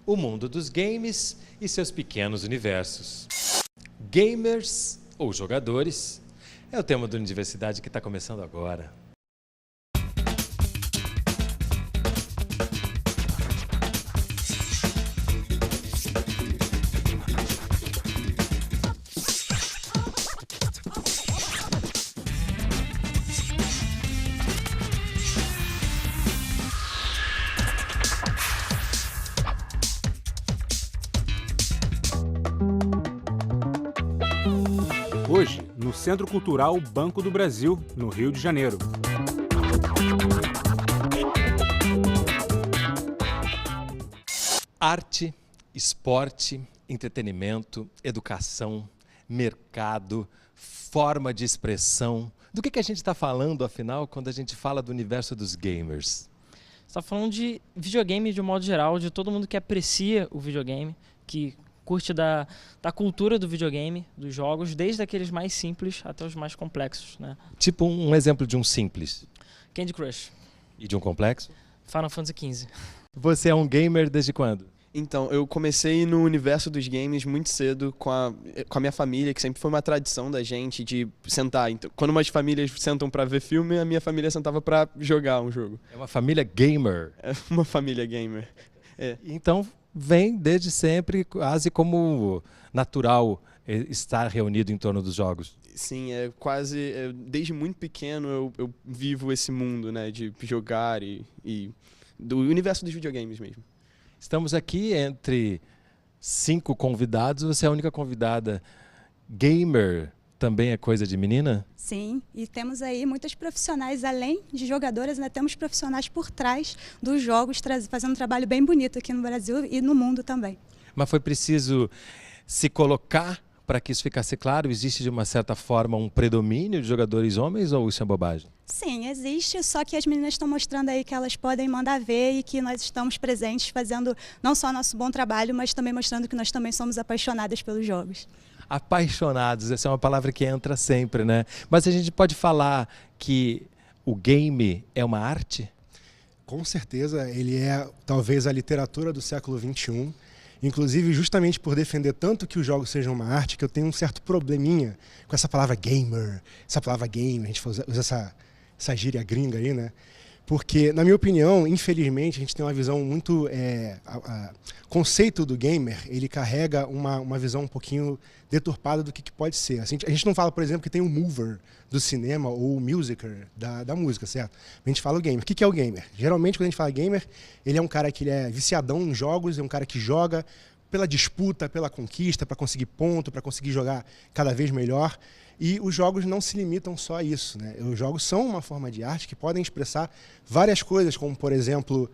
o mundo dos games e seus pequenos universos. Gamers ou jogadores é o tema da universidade que está começando agora. Hoje, no Centro Cultural Banco do Brasil, no Rio de Janeiro. Arte, esporte, entretenimento, educação, mercado, forma de expressão. Do que a gente está falando, afinal, quando a gente fala do universo dos gamers? Você está falando de videogame de um modo geral, de todo mundo que aprecia o videogame, que curte da cultura do videogame, dos jogos, desde aqueles mais simples até os mais complexos, né? Tipo um exemplo de um simples. Candy Crush. E de um complexo? Final Fantasy XV. Você é um gamer desde quando? Então, eu comecei no universo dos games muito cedo com a minha família, que sempre foi uma tradição da gente de sentar. Então, quando umas famílias sentam pra ver filme, a minha família sentava pra jogar um jogo. É uma família gamer. É uma família gamer. Então, vem desde sempre, quase como natural estar reunido em torno dos jogos. Sim, desde muito pequeno eu vivo esse mundo, né, de jogar e do universo dos videogames mesmo. Estamos aqui entre 5 convidados, você é a única convidada. Gamer também é coisa de menina? Sim, e temos aí muitas profissionais, além de jogadoras, né, temos profissionais por trás dos jogos, fazendo um trabalho bem bonito aqui no Brasil e no mundo também. Mas foi preciso se colocar para que isso ficasse claro? Existe, de uma certa forma, um predomínio de jogadores homens ou isso é bobagem? Sim, existe, só que as meninas estão mostrando aí que elas podem mandar ver e que nós estamos presentes fazendo não só nosso bom trabalho, mas também mostrando que nós também somos apaixonadas pelos jogos. Apaixonados, essa é uma palavra que entra sempre, né? Mas a gente pode falar que o game é uma arte? Com certeza, ele é talvez a literatura do século XXI. Inclusive, justamente por defender tanto que os jogos sejam uma arte, que eu tenho um certo probleminha com essa palavra gamer, essa palavra game, a gente usa essa gíria gringa aí, né? Porque, na minha opinião, infelizmente, a gente tem uma visão muito... O conceito do gamer, ele carrega uma visão um pouquinho deturpada do que pode ser. A gente não fala, por exemplo, que tem o mover do cinema ou o musicer da música, certo? A gente fala o gamer. O que é o gamer? Geralmente, quando a gente fala gamer, ele é um cara que ele é viciadão em jogos, é um cara que joga pela disputa, pela conquista, para conseguir ponto, para conseguir jogar cada vez melhor. E os jogos não se limitam só a isso, né? Os jogos são uma forma de arte que podem expressar várias coisas, como, por exemplo,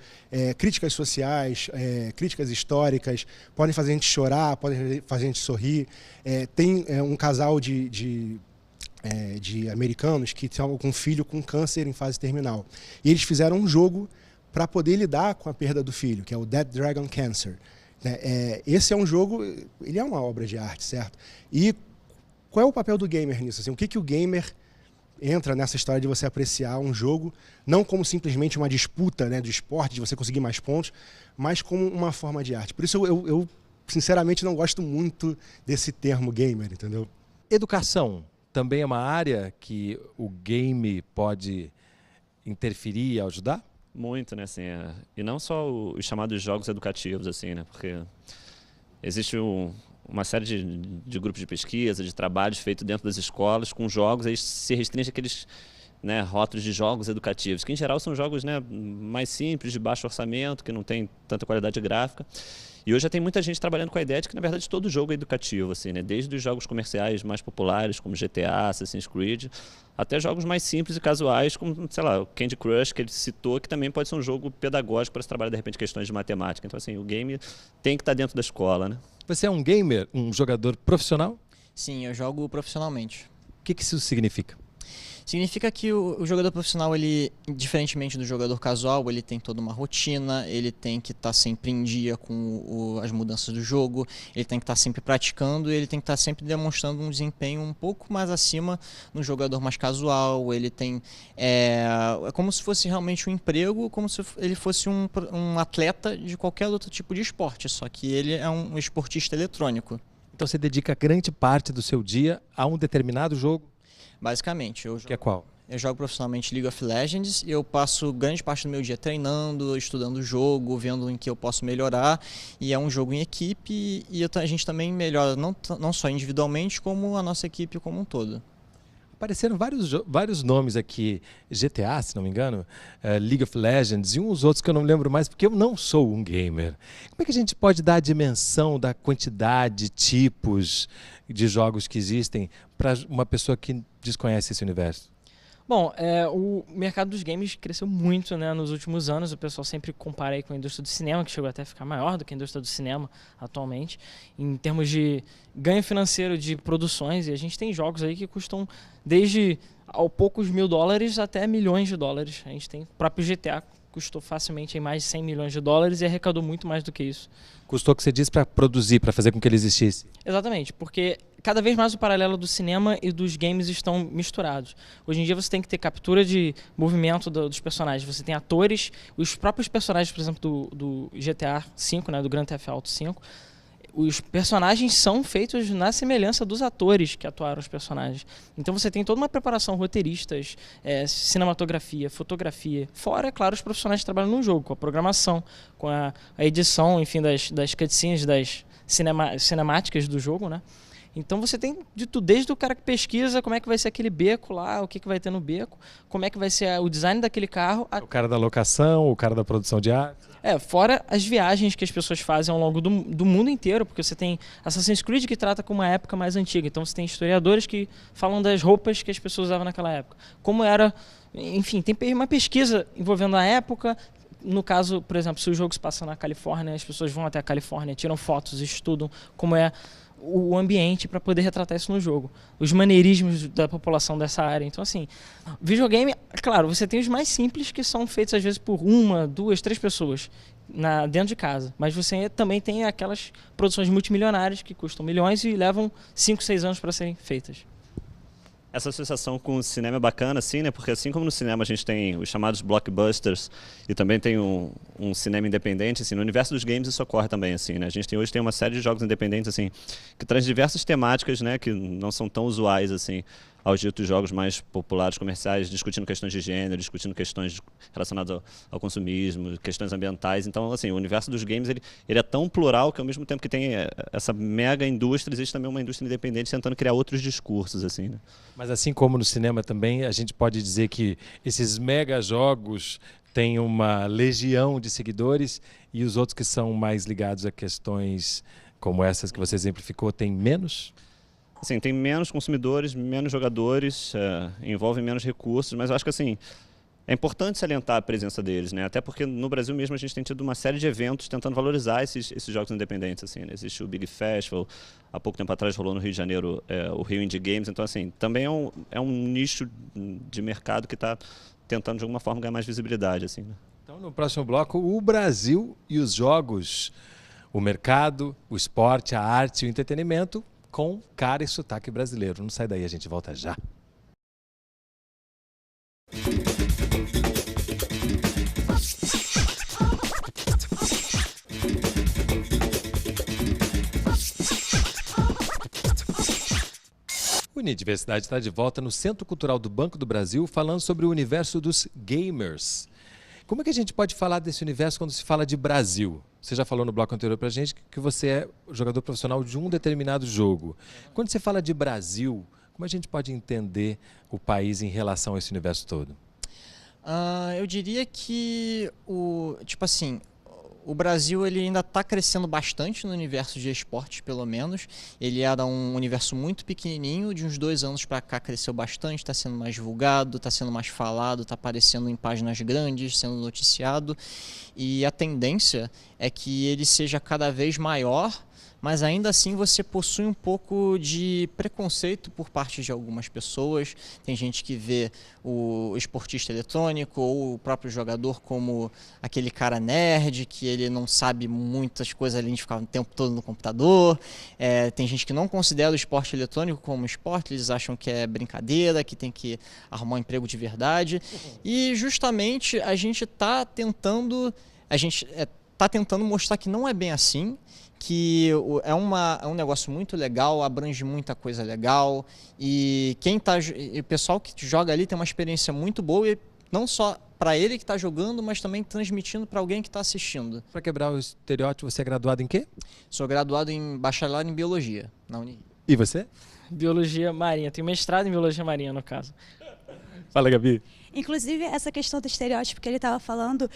críticas sociais, críticas históricas, podem fazer a gente chorar, podem fazer a gente sorrir. Tem um casal de americanos que estão com um filho com câncer em fase terminal. E eles fizeram um jogo para poder lidar com a perda do filho, que é o Dead Dragon Cancer. Esse é um jogo, ele é uma obra de arte, certo? E qual é o papel do gamer nisso? Assim, o que o gamer entra nessa história de você apreciar um jogo, não como simplesmente uma disputa, né, do esporte, de você conseguir mais pontos, mas como uma forma de arte. Por isso eu sinceramente, não gosto muito desse termo gamer, entendeu? Educação também é uma área que o game pode interferir e ajudar? Muito, né, assim, e não só os chamados jogos educativos, assim, né, porque existe uma série de grupos de pesquisa, de trabalhos feitos dentro das escolas com jogos, aí se restringe aqueles, né, rótulos de jogos educativos, que em geral são jogos, né, mais simples, de baixo orçamento, que não tem tanta qualidade gráfica. E hoje já tem muita gente trabalhando com a ideia de que, na verdade, todo jogo é educativo, assim, né? Desde os jogos comerciais mais populares, como GTA, Assassin's Creed, até jogos mais simples e casuais, como, sei lá, o Candy Crush, que ele citou, que também pode ser um jogo pedagógico para se trabalhar, de repente, questões de matemática. Então, assim, o game tem que estar dentro da escola, né? Você é um gamer, um jogador profissional? Sim, eu jogo profissionalmente. O que isso significa? Significa que o jogador profissional, ele, diferentemente do jogador casual, ele tem toda uma rotina, ele tem que estar sempre em dia com as mudanças do jogo, ele tem que estar sempre praticando, ele tem que estar sempre demonstrando um desempenho um pouco mais acima no jogador mais casual. Ele tem é como se fosse realmente um emprego, como se ele fosse um atleta de qualquer outro tipo de esporte, só que ele é um esportista eletrônico. Então você dedica grande parte do seu dia a um determinado jogo? Basicamente, Que é qual? eu jogo profissionalmente League of Legends e eu passo grande parte do meu dia treinando, estudando o jogo, vendo em que eu posso melhorar. E é um jogo em equipe e a gente também melhora não só individualmente, como a nossa equipe como um todo. Apareceram vários nomes aqui, GTA, se não me engano, League of Legends e uns outros que eu não lembro mais, porque eu não sou um gamer. Como é que a gente pode dar a dimensão da quantidade, tipos de jogos que existem para uma pessoa que desconhece esse universo? Bom, o mercado dos games cresceu muito, né, nos últimos anos. O pessoal sempre compara aí com a indústria do cinema, que chegou até a ficar maior do que a indústria do cinema atualmente, em termos de ganho financeiro de produções. E a gente tem jogos aí que custam desde poucos $1.000 até milhões de dólares. A gente tem o próprio GTA, custou facilmente aí mais de $100 milhões e arrecadou muito mais do que isso. Custou o que você disse para produzir, para fazer com que ele existisse? Exatamente, porque cada vez mais o paralelo do cinema e dos games estão misturados. Hoje em dia você tem que ter captura de movimento dos personagens, você tem atores, os próprios personagens, por exemplo, do GTA V, né, do Grand Theft Auto V, os personagens são feitos na semelhança dos atores que atuaram os personagens. Então você tem toda uma preparação, roteiristas, cinematografia, fotografia. Fora, é claro, os profissionais que trabalham no jogo, com a programação, com a edição, enfim, das cutscenes, das cinemáticas do jogo, né? Então você tem de tudo, desde o cara que pesquisa como é que vai ser aquele beco lá, o que vai ter no beco, como é que vai ser o design daquele carro. O cara da locação, o cara da produção de arte. Fora as viagens que as pessoas fazem ao longo do mundo inteiro, porque você tem Assassin's Creed que trata com uma época mais antiga, então você tem historiadores que falam das roupas que as pessoas usavam naquela época. Como era, enfim, tem uma pesquisa envolvendo a época. No caso, por exemplo, se o jogo se passa na Califórnia, as pessoas vão até a Califórnia, tiram fotos, estudam como é o ambiente para poder retratar isso no jogo. Os maneirismos da população dessa área. Então, assim, videogame, claro, você tem os mais simples que são feitos às vezes por 1, 2, 3 pessoas dentro de casa. Mas você também tem aquelas produções multimilionárias que custam milhões e levam 5, 6 anos para serem feitas. Essa associação com o cinema é bacana, assim, né? Porque assim como no cinema a gente tem os chamados blockbusters e também tem um cinema independente, assim, no universo dos games isso ocorre também, assim, né? A gente hoje tem uma série de jogos independentes, assim, que traz diversas temáticas, né? Que não são tão usuais, assim, aos ditos jogos mais populares, comerciais, discutindo questões de gênero, discutindo questões relacionadas ao consumismo, questões ambientais. Então, assim, o universo dos games ele é tão plural que, ao mesmo tempo que tem essa mega indústria, existe também uma indústria independente tentando criar outros discursos, assim, né? Mas assim como no cinema também, a gente pode dizer que esses mega jogos têm uma legião de seguidores e os outros que são mais ligados a questões como essas que você exemplificou têm menos? Assim, tem menos consumidores, menos jogadores, envolvem menos recursos, mas eu acho que assim, é importante salientar a presença deles, né? Até porque no Brasil mesmo a gente tem tido uma série de eventos tentando valorizar esses jogos independentes, assim, né? Existe o Big Festival, há pouco tempo atrás rolou no Rio de Janeiro o Rio Indie Games, então assim, também é um nicho de mercado que está tentando de alguma forma ganhar mais visibilidade, assim, né? Então no próximo bloco, o Brasil e os jogos, o mercado, o esporte, a arte e o entretenimento com cara e sotaque brasileiro. Não sai daí, a gente volta já. O Unidiversidade está de volta no Centro Cultural do Banco do Brasil, falando sobre o universo dos gamers. Como é que a gente pode falar desse universo quando se fala de Brasil? Você já falou no bloco anterior para a gente que você é jogador profissional de um determinado jogo. Quando você fala de Brasil, como a gente pode entender o país em relação a esse universo todo? Eu diria que o Brasil ele ainda está crescendo bastante no universo de esportes, pelo menos. Ele era um universo muito pequenininho, de uns 2 anos para cá cresceu bastante, está sendo mais divulgado, está sendo mais falado, está aparecendo em páginas grandes, sendo noticiado. E a tendência é que ele seja cada vez maior mas ainda assim você possui um pouco de preconceito por parte de algumas pessoas. Tem gente que vê o esportista eletrônico ou o próprio jogador como aquele cara nerd, que ele não sabe muitas coisas além de ficar o tempo todo no computador. Tem gente que não considera o esporte eletrônico como esporte, eles acham que é brincadeira, que tem que arrumar um emprego de verdade. E justamente a gente está tentando mostrar que não é bem assim, que é um negócio muito legal, abrange muita coisa legal, e o pessoal que joga ali tem uma experiência muito boa, e não só para ele que está jogando, mas também transmitindo para alguém que está assistindo. Para quebrar o estereótipo, você é graduado em quê? Sou graduado em bacharelado em Biologia, na Unirio. E você? Biologia marinha. Tenho mestrado em Biologia marinha, no caso. Fala, Gabi. Inclusive, essa questão do estereótipo que ele estava falando,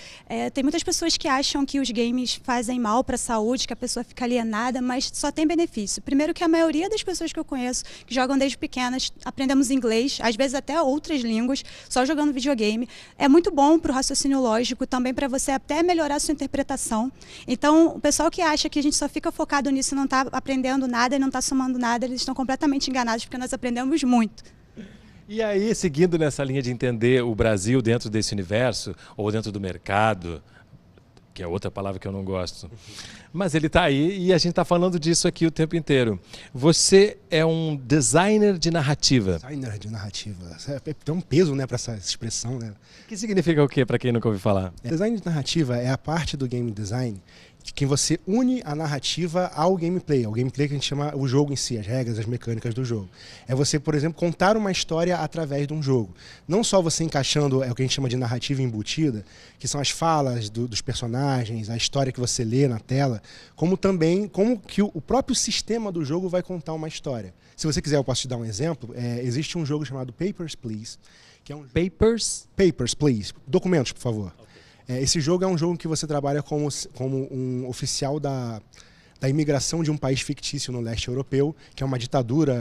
tem muitas pessoas que acham que os games fazem mal para a saúde, que a pessoa fica alienada, mas só tem benefício. Primeiro que a maioria das pessoas que eu conheço, que jogam desde pequenas, aprendemos inglês, às vezes até outras línguas, só jogando videogame. É muito bom para o raciocínio lógico, também para você até melhorar a sua interpretação. Então, o pessoal que acha que a gente só fica focado nisso e não está aprendendo nada e não está somando nada, eles estão completamente enganados, porque nós aprendemos muito. E aí, seguindo nessa linha de entender o Brasil dentro desse universo, ou dentro do mercado, que é outra palavra que eu não gosto, mas ele está aí e a gente está falando disso aqui o tempo inteiro. Você é um designer de narrativa. Designer de narrativa. Tem um peso, né, para essa expressão, né? Que significa o quê, para quem nunca ouviu falar? Design de narrativa é a parte do game design que você une a narrativa ao gameplay que a gente chama o jogo em si, as regras, as mecânicas do jogo. É você, por exemplo, contar uma história através de um jogo. Não só você encaixando o que a gente chama de narrativa embutida, que são as falas dos personagens, a história que você lê na tela, como também como que o próprio sistema do jogo vai contar uma história. Se você quiser, eu posso te dar um exemplo. Existe um jogo chamado Papers, Please, que é um Papers, Please. Documentos, por favor. Esse jogo é um jogo que você trabalha como um oficial da imigração de um país fictício no leste europeu, que é uma ditadura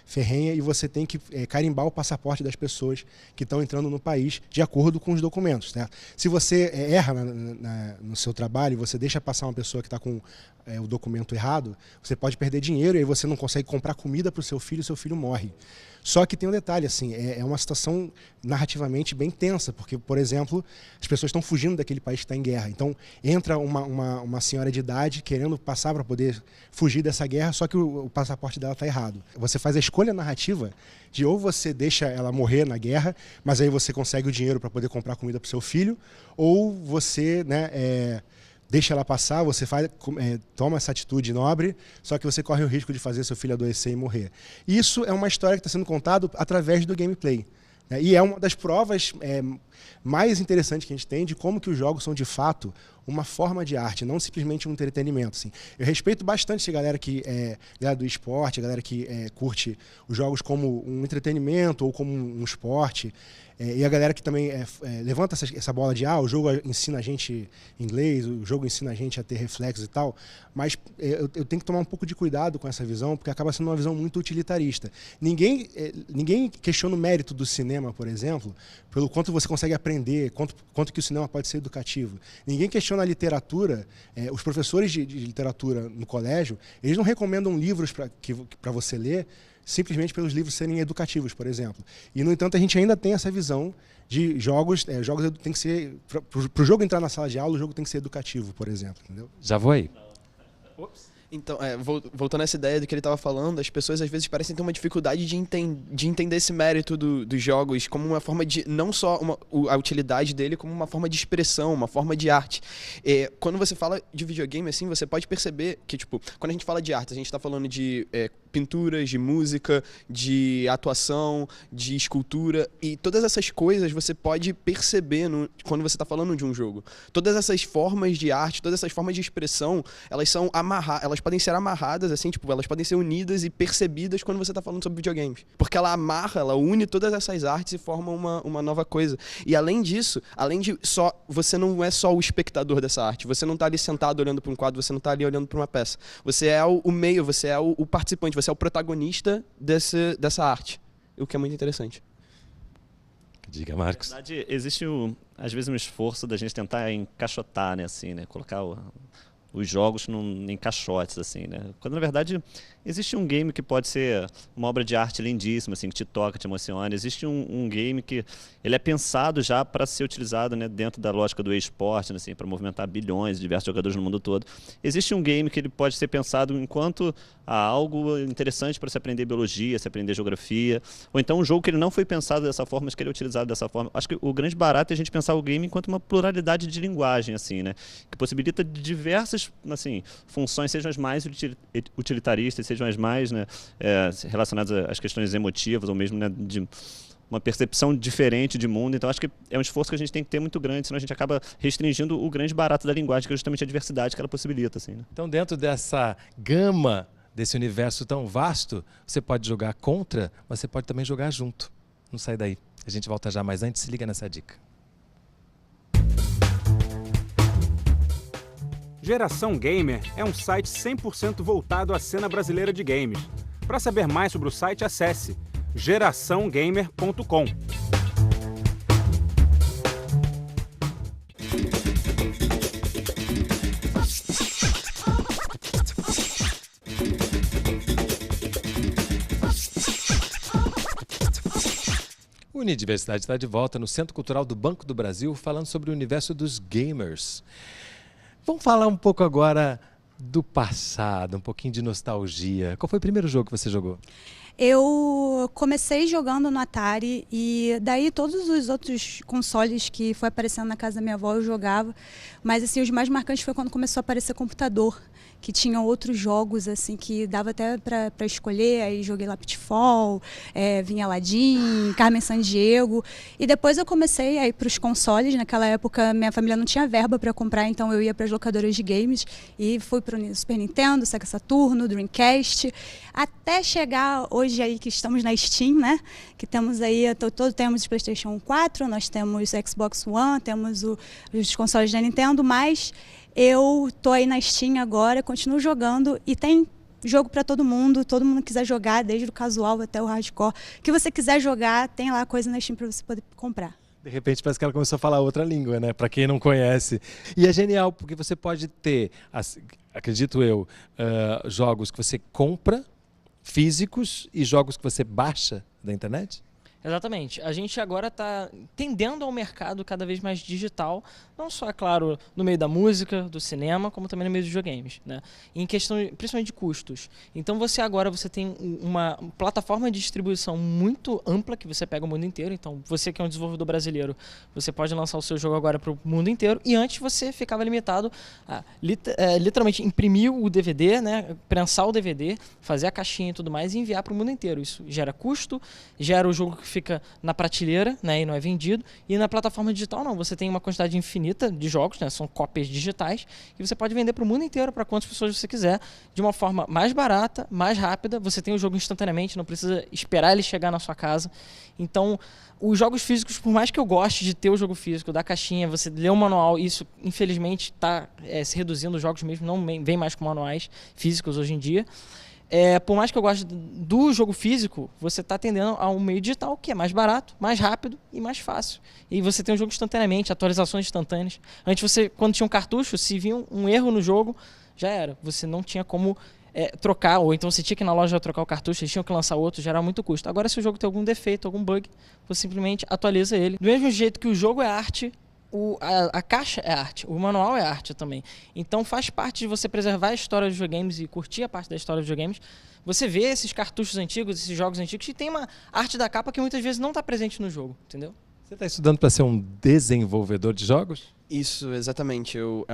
ferrenha, e você tem que carimbar o passaporte das pessoas que estão entrando no país de acordo com os documentos, né? Se você erra no seu trabalho, você deixa passar uma pessoa que está com o documento errado, você pode perder dinheiro e aí você não consegue comprar comida para o seu filho morre. Só que tem um detalhe, assim, é uma situação narrativamente bem tensa, porque, por exemplo, as pessoas estão fugindo daquele país que está em guerra. Então, entra uma senhora de idade querendo passar para poder fugir dessa guerra, só que o passaporte dela está errado. Você faz a escolha narrativa de ou você deixa ela morrer na guerra, mas aí você consegue o dinheiro para poder comprar comida para o seu filho, ou você, né, deixa ela passar, você toma essa atitude nobre, só que você corre o risco de fazer seu filho adoecer e morrer. Isso é uma história que está sendo contada através do gameplay, né? E é uma das provas mais interessantes que a gente tem de como que os jogos são, de fato, uma forma de arte, não simplesmente um entretenimento. Assim. Eu respeito bastante a galera galera do esporte, a galera que curte os jogos como um entretenimento ou como um esporte. E a galera que também levanta essa bola de o jogo ensina a gente inglês, o jogo ensina a gente a ter reflexos e tal, mas eu tenho que tomar um pouco de cuidado com essa visão, porque acaba sendo uma visão muito utilitarista. Ninguém questiona o mérito do cinema, por exemplo, pelo quanto você consegue aprender, quanto que o cinema pode ser educativo. Ninguém questiona a literatura. Os professores de literatura no colégio, eles não recomendam livros para você ler, simplesmente pelos livros serem educativos, por exemplo. E, no entanto, a gente ainda tem essa visão de jogos tem que ser... Para o jogo entrar na sala de aula, o jogo tem que ser educativo, por exemplo. Entendeu? Já vou aí. Então, voltando a essa ideia do que ele estava falando, as pessoas às vezes parecem ter uma dificuldade de entender esse mérito dos jogos como uma forma de, não só a utilidade dele, como uma forma de expressão, uma forma de arte. Quando você fala de videogame, assim, você pode perceber que, tipo, quando a gente fala de arte, a gente está falando de pinturas, de música, de atuação, de escultura, e todas essas coisas você pode perceber quando você está falando de um jogo. Todas essas formas de arte, todas essas formas de expressão, elas podem ser amarradas, assim, tipo, elas podem ser unidas e percebidas quando você está falando sobre videogames. Porque ela une todas essas artes e forma uma nova coisa. E além disso, você não é só o espectador dessa arte, você não está ali sentado olhando para um quadro, você não está ali olhando para uma peça. Você é o meio, você é o participante, você é o protagonista dessa arte. O que é muito interessante. Diga, Marcos. Na verdade, existe às vezes um esforço da gente tentar encaixotar, né, assim, né, colocar os jogos em caixotes, assim, né? Quando, na verdade, existe um game que pode ser uma obra de arte lindíssima, assim, que te toca, te emociona. Existe um game que ele é pensado já para ser utilizado, né, dentro da lógica do esporte, né, assim, para movimentar bilhões, diversos jogadores no mundo todo. Existe um game que ele pode ser pensado enquanto há algo interessante para se aprender biologia, se aprender geografia, ou então um jogo que ele não foi pensado dessa forma, mas que ele é utilizado dessa forma. Acho que o grande barato é a gente pensar o game enquanto uma pluralidade de linguagem, assim, né, que possibilita diversas, assim, funções, sejam as mais utilitaristas, sejam as mais, né, relacionadas às questões emotivas, ou mesmo, né, de uma percepção diferente de mundo. Então acho que é um esforço que a gente tem que ter muito grande, senão a gente acaba restringindo o grande barato da linguagem, que é justamente a diversidade que ela possibilita, assim, né? Então, dentro dessa gama, desse universo tão vasto, você pode jogar contra, mas você pode também jogar junto. Não sai daí. A gente volta já, mas antes se liga nessa dica. Geração Gamer é um site 100% voltado à cena brasileira de games. Para saber mais sobre o site, acesse geraçãogamer.com. O Unidiversidade está de volta no Centro Cultural do Banco do Brasil, falando sobre o universo dos gamers. Vamos falar um pouco agora do passado, um pouquinho de nostalgia. Qual foi o primeiro jogo que você jogou? Eu comecei jogando no Atari e daí todos os outros consoles que foi aparecendo na casa da minha avó eu jogava, mas assim, os mais marcantes foi quando começou a aparecer computador, que tinha outros jogos assim que dava até para escolher. Aí joguei lá Pitfall, vinha Aladdin, Carmen Sandiego, e depois eu comecei a ir para os consoles. Naquela época minha família não tinha verba para comprar, então eu ia para as locadoras de games e fui para o Super Nintendo, Sega Saturno, Dreamcast, até chegar hoje aí que estamos na Steam, né? Que temos aí, temos PlayStation 4, nós temos Xbox One, temos os consoles da Nintendo, mas eu tô aí na Steam agora, continuo jogando e tem jogo para todo mundo quiser jogar, desde o casual até o hardcore. O que você quiser jogar, tem lá coisa na Steam para você poder comprar. De repente parece que ela começou a falar outra língua, né? Para quem não conhece. E é genial, porque você pode ter, acredito eu, jogos que você compra, físicos, e jogos que você baixa da internet? Exatamente. A gente agora está tendendo ao mercado cada vez mais digital, não só, é claro, no meio da música, do cinema, como também no meio dos videogames, né? Em questão, principalmente de custos. Então você tem uma plataforma de distribuição muito ampla, que você pega o mundo inteiro. Então você que é um desenvolvedor brasileiro, você pode lançar o seu jogo agora para o mundo inteiro, e antes você ficava limitado a literalmente imprimir o DVD, né? Prensar o DVD, fazer a caixinha e tudo mais e enviar para o mundo inteiro. Isso gera custo, gera o jogo que fica na prateleira, né, e não é vendido. E na plataforma digital não, você tem uma quantidade infinita de jogos, né, são cópias digitais, e você pode vender para o mundo inteiro, para quantas pessoas você quiser, de uma forma mais barata, mais rápida. Você tem o jogo instantaneamente, não precisa esperar ele chegar na sua casa. Então, os jogos físicos, por mais que eu goste de ter o jogo físico, da caixinha, você lê o manual, isso infelizmente está se reduzindo, os jogos mesmo não vêm mais com manuais físicos hoje em dia. Por mais que eu goste do jogo físico, você está atendendo a um meio digital que é mais barato, mais rápido e mais fácil. E você tem um jogo instantaneamente, atualizações instantâneas. Antes, quando tinha um cartucho, se via um erro no jogo, já era. Você não tinha como trocar, ou então você tinha que ir na loja trocar o cartucho, eles tinham que lançar outro, gerar muito custo. Agora, se o jogo tem algum defeito, algum bug, você simplesmente atualiza ele. Do mesmo jeito que o jogo é arte, a caixa é arte, o manual é arte também. Então faz parte de você preservar a história dos videogames e curtir a parte da história dos videogames. Você vê esses cartuchos antigos, esses jogos antigos, e tem uma arte da capa que muitas vezes não está presente no jogo, entendeu? Você está estudando para ser um desenvolvedor de jogos? Isso, exatamente. Eu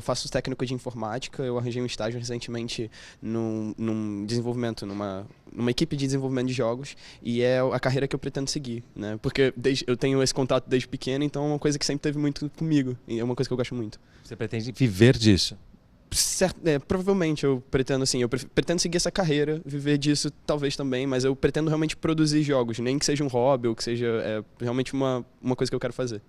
faço técnico de informática, eu arranjei um estágio recentemente num desenvolvimento, numa equipe de desenvolvimento de jogos, e é a carreira que eu pretendo seguir, né? Porque eu tenho esse contato desde pequeno, então é uma coisa que sempre teve muito comigo, e é uma coisa que eu gosto muito. Você pretende viver disso? Provavelmente eu pretendo, assim, pretendo seguir essa carreira, viver disso talvez também, mas eu pretendo realmente produzir jogos, nem que seja um hobby ou que seja realmente uma coisa que eu quero fazer.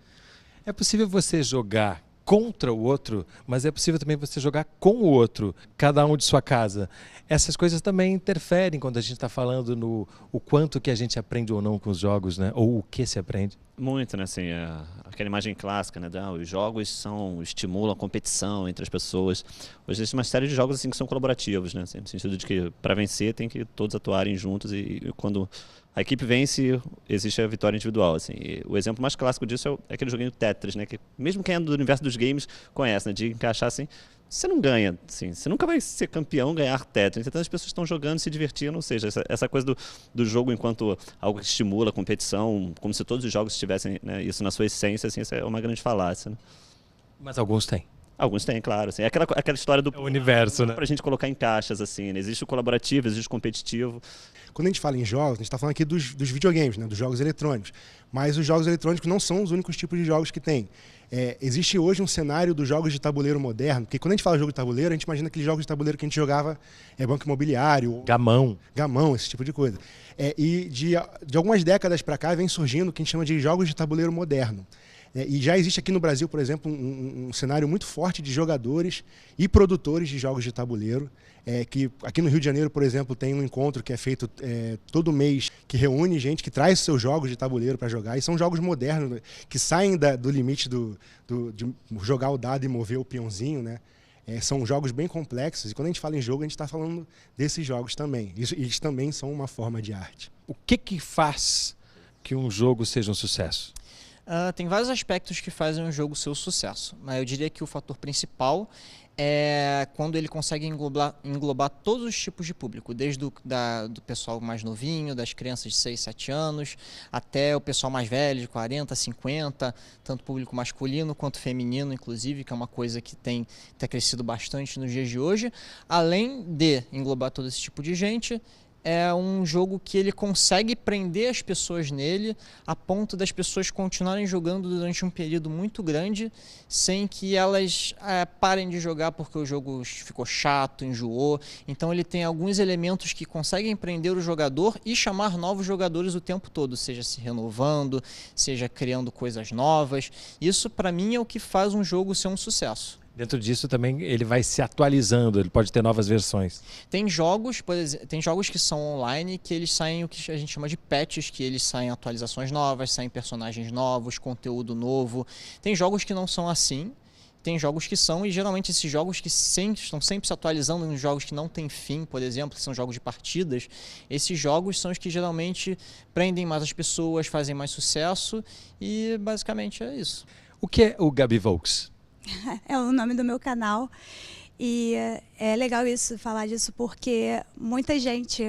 É possível você jogar contra o outro, mas é possível também você jogar com o outro, cada um de sua casa. Essas coisas também interferem quando a gente está falando no o quanto que a gente aprende ou não com os jogos, né? Ou o que se aprende. Muito, né? Assim, aquela imagem clássica, né? Os jogos estimulam a competição entre as pessoas. Hoje existe uma série de jogos assim, que são colaborativos, né? Assim, no sentido de que para vencer tem que todos atuarem juntos e quando a equipe vence, existe a vitória individual. Assim. E o exemplo mais clássico disso é aquele joguinho Tetris, né? Que mesmo quem é do universo dos games conhece, né? De encaixar assim. Você não ganha, assim, você nunca vai ser campeão, ganhar Tetris. Então as pessoas estão jogando, se divertindo, ou seja, essa coisa do jogo enquanto algo que estimula a competição, como se todos os jogos tivessem, né, isso na sua essência, assim, isso é uma grande falácia. Né? Mas alguns têm. Alguns têm, claro. Assim, aquela história do universo, né? Pra gente colocar em caixas, assim, né? Existe o colaborativo, existe o competitivo. Quando a gente fala em jogos, a gente está falando aqui dos videogames, né, dos jogos eletrônicos. Mas os jogos eletrônicos não são os únicos tipos de jogos que tem. Existe hoje um cenário dos jogos de tabuleiro moderno, porque quando a gente fala jogo de tabuleiro, a gente imagina aqueles jogos de tabuleiro que a gente jogava Banco Imobiliário, Gamão, esse tipo de coisa. E de algumas décadas para cá vem surgindo o que a gente chama de jogos de tabuleiro moderno. E já existe aqui no Brasil, por exemplo, um cenário muito forte de jogadores e produtores de jogos de tabuleiro. Que aqui no Rio de Janeiro, por exemplo, tem um encontro que é feito todo mês, que reúne gente que traz seus jogos de tabuleiro para jogar. E são jogos modernos, que saem do limite de jogar o dado e mover o peãozinho, né? São jogos bem complexos. E quando a gente fala em jogo, a gente está falando desses jogos também. Eles também são uma forma de arte. O que faz que um jogo seja um sucesso? Tem vários aspectos que fazem um jogo ser um sucesso, mas eu diria que o fator principal é quando ele consegue englobar todos os tipos de público, desde do pessoal mais novinho, das crianças de 6, 7 anos, até o pessoal mais velho, de 40, 50, tanto público masculino quanto feminino, inclusive, que é uma coisa que tem crescido bastante nos dias de hoje. Além de englobar todo esse tipo de gente, é um jogo que ele consegue prender as pessoas nele a ponto das pessoas continuarem jogando durante um período muito grande sem que elas parem de jogar porque o jogo ficou chato, enjoou. Então ele tem alguns elementos que conseguem prender o jogador e chamar novos jogadores o tempo todo, seja se renovando, seja criando coisas novas. Isso para mim é o que faz um jogo ser um sucesso. Dentro disso também ele vai se atualizando, ele pode ter novas versões. Tem jogos, por exemplo, tem jogos que são online que eles saem o que a gente chama de patches, que eles saem atualizações novas, saem personagens novos, conteúdo novo. Tem jogos que não são assim, tem jogos que são, e geralmente esses jogos que estão sempre se atualizando, em jogos que não têm fim, por exemplo, que são jogos de partidas, esses jogos são os que geralmente prendem mais as pessoas, fazem mais sucesso e basicamente é isso. O que é o Gabi Volks? É o nome do meu canal e é legal falar disso porque muita gente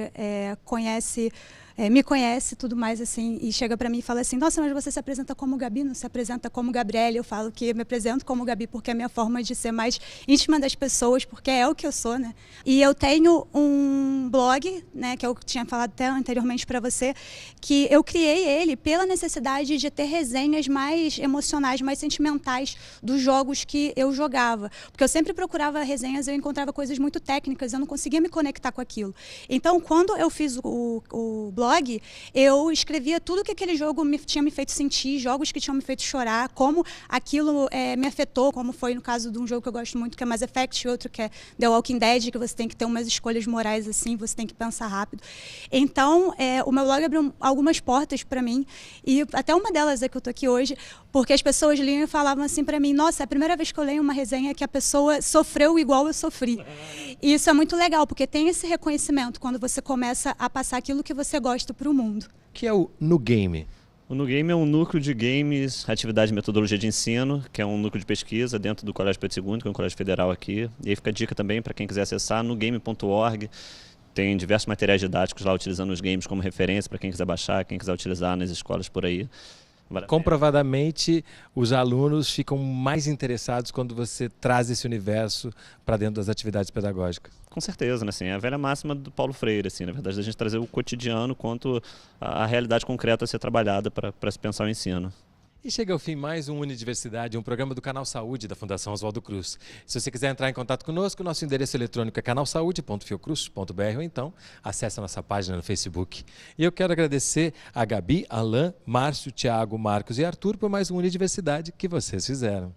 me conhece tudo mais assim e chega para mim e fala assim: nossa, mas você se apresenta como Gabi, não se apresenta como Gabriele? Eu falo que eu me apresento como Gabi porque é a minha forma de ser mais íntima das pessoas, porque é o que eu sou, né? E eu tenho um blog, né, que eu tinha falado até anteriormente para você, que eu criei ele pela necessidade de ter resenhas mais emocionais, mais sentimentais dos jogos que eu jogava, porque eu sempre procurava resenhas, eu encontrava coisas muito técnicas, eu não conseguia me conectar com aquilo. Então, quando eu fiz o blog, eu escrevia tudo que aquele jogo tinha me feito sentir, jogos que tinham me feito chorar, como aquilo me afetou, como foi no caso de um jogo que eu gosto muito, que é Mass Effect, e outro que é The Walking Dead, que você tem que ter umas escolhas morais assim, você tem que pensar rápido. Então, o meu blog abriu algumas portas para mim, e até uma delas é que eu tô aqui hoje, porque as pessoas liam e falavam assim para mim: nossa, é a primeira vez que eu leio uma resenha que a pessoa sofreu igual eu sofri. E isso é muito legal, porque tem esse reconhecimento quando você começa a passar aquilo que você gosta para o mundo. O que é o No Game? O No Game é um núcleo de games, atividade e metodologia de ensino, que é um núcleo de pesquisa dentro do Colégio Pedro II, que é um colégio federal aqui. E aí fica a dica também para quem quiser acessar nogame.org. Tem diversos materiais didáticos lá utilizando os games como referência para quem quiser baixar, quem quiser utilizar nas escolas por aí. Comprovadamente, os alunos ficam mais interessados quando você traz esse universo para dentro das atividades pedagógicas. Com certeza, né? Assim, é a velha máxima do Paulo Freire, assim, na verdade, a gente trazer o cotidiano quanto a realidade concreta a ser trabalhada para se pensar o ensino. E chega ao fim mais um Unidiversidade, um programa do Canal Saúde da Fundação Oswaldo Cruz. Se você quiser entrar em contato conosco, nosso endereço eletrônico é canalsaude.fiocruz.br ou então acesse a nossa página no Facebook. E eu quero agradecer a Gabi, Alain, Márcio, Thiago, Marcos e Arthur por mais um Unidiversidade que vocês fizeram.